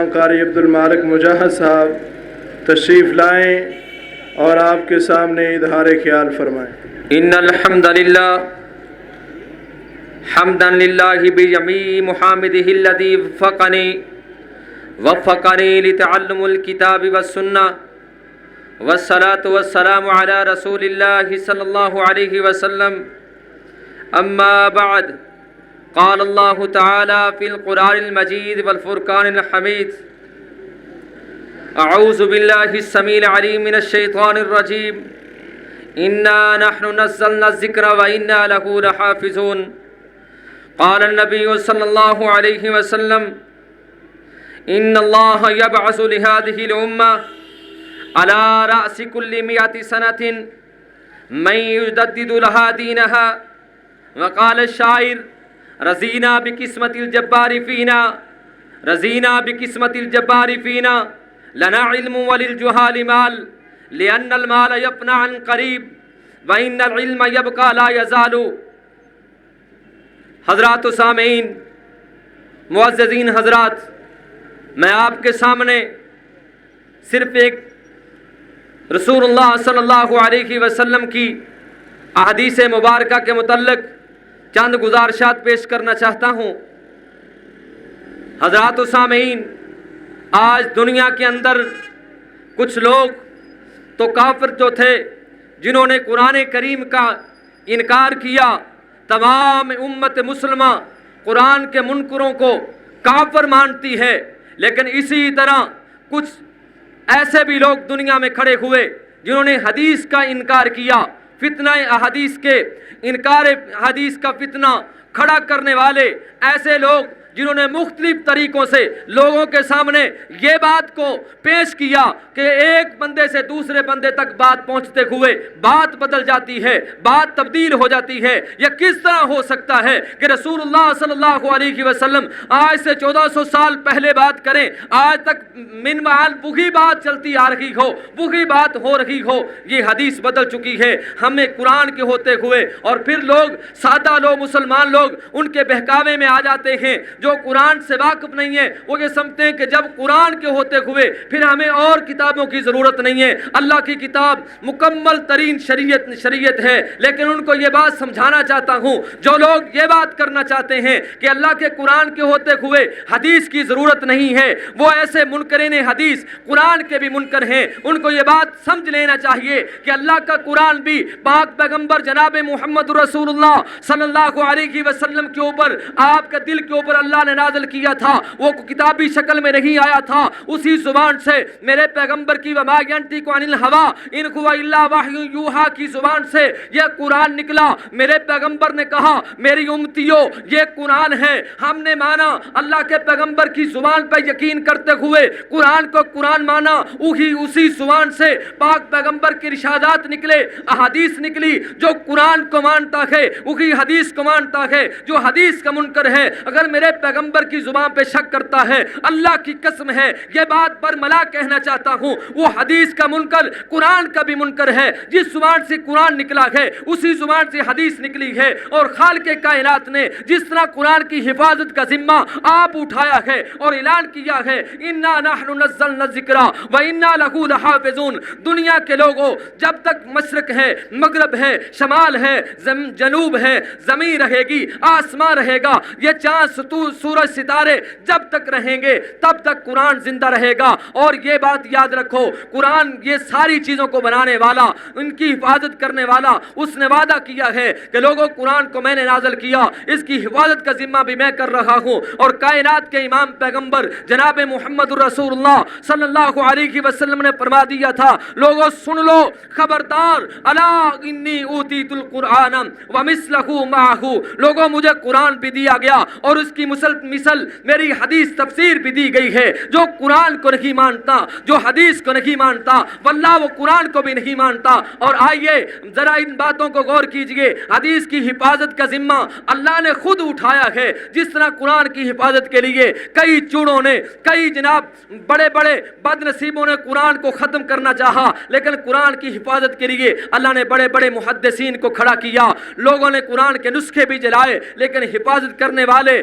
قاری عبدالمالک مجاہد صاحب تشریف لائیں اور آپ کے سامنے اظہار خیال فرمائیں۔ ان الحمد للہ حمدا للہ بجمیع محامدہ الذی وفقنی لتعلم الکتاب والسنہ والصلاة والسلام علی رسول اللہ صلی اللہ علیہ وسلم اما بعد قال اللہ تعالی فی القرآن المجید والفرقان الحمید اعوذ باللہ السمیع العلیم من الشیطان الرجیم انا نحن نزلنا الذکر وانا له لحافظون قال النبی صلی اللہ علیہ وسلم ان اللہ یبعث لهذه الامة على رأس كل 100 سنة من يجدد لها دينها وقال الشاعر رضینا بقسمت الجبار فینا رضینا بقسمت الجبار فینا لنا علم وللجہال مال لأن المال يفنى عن قریب وإن العلم يبقى لا يزال۔ حضرات و سامعین، معززین حضرات، میں آپ کے سامنے صرف ایک رسول اللہ صلی اللہ علیہ وسلم کی احادیث مبارکہ کے متعلق چند گزارشات پیش کرنا چاہتا ہوں۔ حضرات و سامعین، آج دنیا کے اندر کچھ لوگ تو کافر جو تھے جنہوں نے قرآن کریم کا انکار کیا، تمام امت مسلمہ قرآن کے منکروں کو کافر مانتی ہے، لیکن اسی طرح کچھ ایسے بھی لوگ دنیا میں کھڑے ہوئے جنہوں نے حدیث کا انکار کیا۔ فتنہ احادیث کے انکار حدیث کا فتنہ کھڑا کرنے والے ایسے لوگ جنہوں نے مختلف طریقوں سے لوگوں کے سامنے یہ بات کو پیش کیا کہ ایک بندے سے دوسرے بندے تک بات پہنچتے ہوئے بات بدل جاتی ہے، بات تبدیل ہو جاتی ہے۔ یہ کس طرح ہو سکتا ہے کہ رسول اللہ صلی اللہ علیہ وسلم آج سے 1400 سال پہلے بات کریں، آج تک من معال وہی بات چلتی آ رہی ہو، وہی بات ہو رہی ہو؟ یہ حدیث بدل چکی ہے ہمیں قرآن کے ہوتے ہوئے، اور پھر لوگ سادہ لوگ مسلمان لوگ ان کے بہکاوے میں آ جاتے ہیں۔ جو قرآن سے واقف نہیں ہے وہ یہ سمجھتے ہیں کہ جب قرآن کے ہوتے ہوئے پھر ہمیں اور کتابوں کی ضرورت نہیں ہے۔ اللہ کی کتاب مکمل ترین شریعت ہے، لیکن ان کو یہ بات سمجھانا چاہتا ہوں، جو لوگ یہ بات کرنا چاہتے ہیں کہ اللہ کے قرآن کے ہوتے ہوئے حدیث کی ضرورت نہیں ہے، وہ ایسے منکرین حدیث قرآن کے بھی منکر ہیں۔ ان کو یہ بات سمجھ لینا چاہیے کہ اللہ کا قرآن بھی پاک پیغمبر جناب محمد رسول اللہ صلی اللہ علیہ وسلم کے اوپر، آپ کے دل کے اوپر اللہ نے نازل کیا تھا، وہ کتابی شکل میں نہیں آیا تھا۔ اسی زبان سے میرے پیغمبر کی وما ینطق عن الہوی ان هو الا وحی یوحی کی زبان سے یہ قرآن نکلا۔ میرے پیغمبر نے کہا میری امتیوں یہ قرآن ہے، ہم نے مانا اللہ کے پیغمبر کی زبان پہ یقین کرتے ہوئے قرآن کو قرآن مانا، اسی زبان سے پاک پیغمبر کے ارشادات نکلے، احادیث نکلی۔ جو قرآن کو مانتا ہے وہی حدیث کو مانتا ہے، جو حدیث کا منکر ہے اگر میرے پیغمبر کی زبان پہ شک کرتا ہے، اللہ کی قسم ہے یہ بات برملا کہنا چاہتا ہوں، وہ حدیث کا منکر قرآن کا بھی منکر ہے۔ جس زبان سے قرآن نکلا ہے اسی زبان سے حدیث نکلی ہے، اور خالق کائنات نے جس طرح قرآن کی حفاظت کا ذمہ آپ اٹھایا ہے اور اعلان کیا ہے انا نحن نزلنا الذکر وانا لہ لحافظون۔ دنیا کے لوگوں، جب تک مشرق ہے، مغرب ہے، شمال ہے، جنوب ہے، زمین رہے گی، آسمان رہے گا، یہ چاند سورج ستارے جب تک رہیں گے تب تک قرآن زندہ رہے گا۔ اور یہ بات یاد رکھو، قرآن یہ ساری چیزوں کو بنانے والا، ان کی حفاظت کرنے والا، اس نے وعدہ کیا ہے کہ لوگوں قرآن کو میں نے نازل کیا، اس کی حفاظت کا ذمہ بھی میں کر رہا ہوں۔ اور کائنات کے امام پیغمبر جناب محمد رسول اللہ صلی اللہ علیہ وسلم نے فرما دیا تھا، لوگوں سن لو، خبردار، الا انی اوتیت القرآن ومثلہ معہ، لوگوں مجھے قرآن بھی دیا گیا اور اس کی مثل میری حدیث تفسیر بھی دی گئی ہے۔ جو قرآن کو نہیں مانتا، جو حدیث کو نہیں مانتا، واللہ وہ قرآن کو بھی نہیں مانتا۔ اور آئیے ذرا ان باتوں کو غور کیجئے، حدیث کی حفاظت کا ذمہ اللہ نے خود اٹھایا ہے، جس طرح قرآن کی حفاظت کے لیے کئی چوڑوں نے، کئی جناب بڑے بڑے بد نصیبوں نے قرآن کو ختم کرنا چاہا، لیکن قرآن کی حفاظت کے لیے اللہ نے بڑے بڑے محدثین کو کھڑا کیا۔ لوگوں نے قرآن کے نسخے بھی جلائے، لیکن حفاظت کرنے والے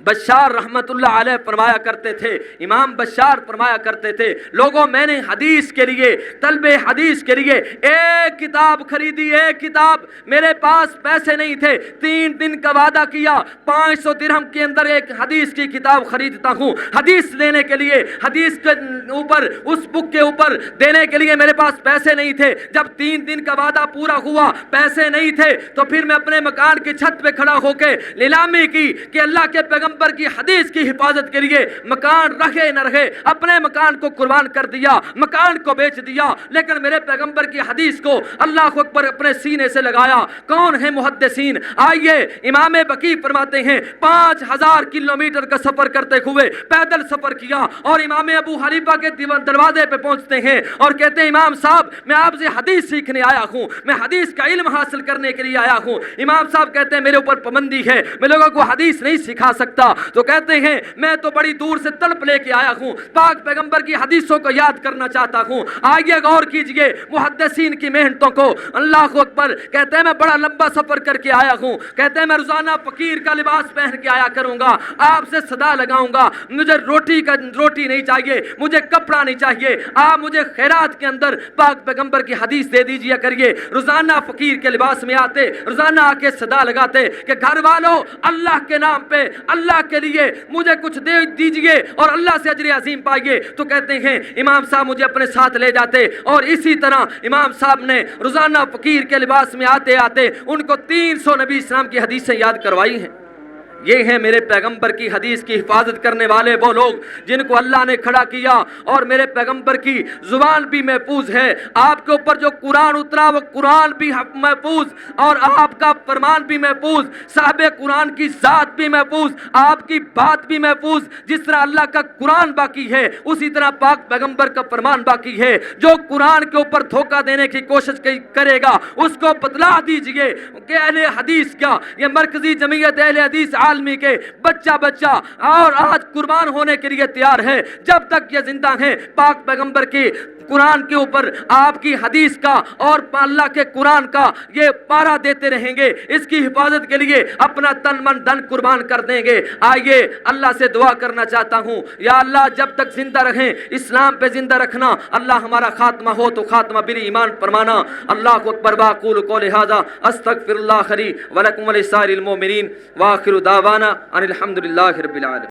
بشار رحمت اللہ علیہ فرمایا کرتے تھے، امام بشار فرمایا کرتے تھے، لوگوں میں نے حدیث کے لیے، طلب حدیث کے لیے ایک کتاب خریدی، ایک کتاب، میرے پاس پیسے نہیں تھے، 3 دن کا وعدہ کیا 500 درہم کے اندر ایک حدیث کی کتاب خریدتا ہوں، حدیث لینے کے لیے، حدیث کے اوپر، اس بک کے اوپر دینے کے لیے میرے پاس پیسے نہیں تھے۔ جب 3 دن کا وعدہ پورا ہوا، پیسے نہیں تھے، تو پھر میں اپنے مکان کی چھت پہ کھڑا ہو کے نیلامی کی کہ اللہ کے پیغمبر کی حدیث کی حفاظت کے لیے مکان رہے نہ رہے، اپنے مکان کو قربان کر دیا، مکان کو بیچ دیا، لیکن میرے پیغمبر کی حدیث کو اللہ اکبر اپنے سینے سے لگایا۔ کون ہیں محدثین؟ آئیے، امام بقی فرماتے ہیں 5000 کلومیٹر کا سفر کرتے ہوئے پیدل سفر کیا، اور امام ابو حنیفہ کے دروازے پہ پہنچتے ہیں اور کہتے ہیں امام صاحب میں آپ سے حدیث سیکھنے آیا ہوں، میں حدیث کا علم حاصل کرنے کے لیے آیا ہوں۔ امام صاحب کہتے ہیں میرے اوپر پابندی ہے، میں لوگوں کو حدیث نہیں سکھا سکتا، تو کہتے ہیں میں تو بڑی دور سے طلب لے کے آیا ہوں، پاک پیغمبر کی حدیثوں کو یاد کرنا چاہتا ہوں۔ آئیے غور کیجئے محدثین کی محنتوں کو، اللہ اکبر، کہتے ہیں میں بڑا لمبا سفر کر کے آیا ہوں، کہتے ہیں میں روزانہ فقیر کا لباس پہن کے آیا کروں گا، آپ سے صدا لگاؤں گا، مجھے روٹی نہیں چاہیے، مجھے کپڑا نہیں چاہیے، آپ مجھے خیرات کے اندر پاک پیغمبر کی حدیث دے دیجئے کریے۔ روزانہ فقیر کے لباس میں آتے، روزانہ آ کے صدا لگاتے کہ گھر والوں اللہ کے نام پہ، اللہ کے لیے مجھے کچھ دے دیجئے اور اللہ سے اجر عظیم پائیے۔ تو کہتے ہیں امام صاحب مجھے اپنے ساتھ لے جاتے، اور اسی طرح امام صاحب نے روزانہ فقیر کے لباس میں آتے آتے ان کو 300 نبی اسلام کی حدیثیں یاد کروائی ہیں۔ یہ ہیں میرے پیغمبر کی حدیث کی حفاظت کرنے والے وہ لوگ جن کو اللہ نے کھڑا کیا، اور میرے پیغمبر کی زبان بھی محفوظ ہے، آپ کے اوپر جو قرآن اترا وہ قرآن بھی محفوظ، اور آپ کا فرمان بھی محفوظ، صاحب قرآن کی ذات بھی محفوظ، آپ کی بات بھی محفوظ۔ جس طرح اللہ کا قرآن باقی ہے اسی طرح پاک پیغمبر کا فرمان باقی ہے۔ جو قرآن کے اوپر دھوکہ دینے کی کوشش کرے گا اس کو بتلا دیجئے کہ اہل حدیث کا، یہ مرکزی جمعیت اہل حدیث عالمی کے بچہ اور آج قربان ہونے کے لیے تیار ہے، جب تک یہ زندہ ہیں پاک پیغمبر کے قرآن کے اوپر، آپ کی حدیث کا اور اللہ کے قرآن کا یہ پارا دیتے رہیں گے، اس کی حفاظت کے لیے اپنا تن من دھن قربان کر دیں گے۔ آئیے اللہ سے دعا کرنا چاہتا ہوں، یا اللہ جب تک زندہ رہیں اسلام پہ زندہ رکھنا، اللہ ہمارا خاتمہ ہو تو خاتمہ بال ایمان فرمانا۔ اللہ اکبر، واقول قولی ھذا استغفر اللہ لی ولکم ولسائر المؤمنین، وآخر دعوانا ان الحمد للہ رب العالمین۔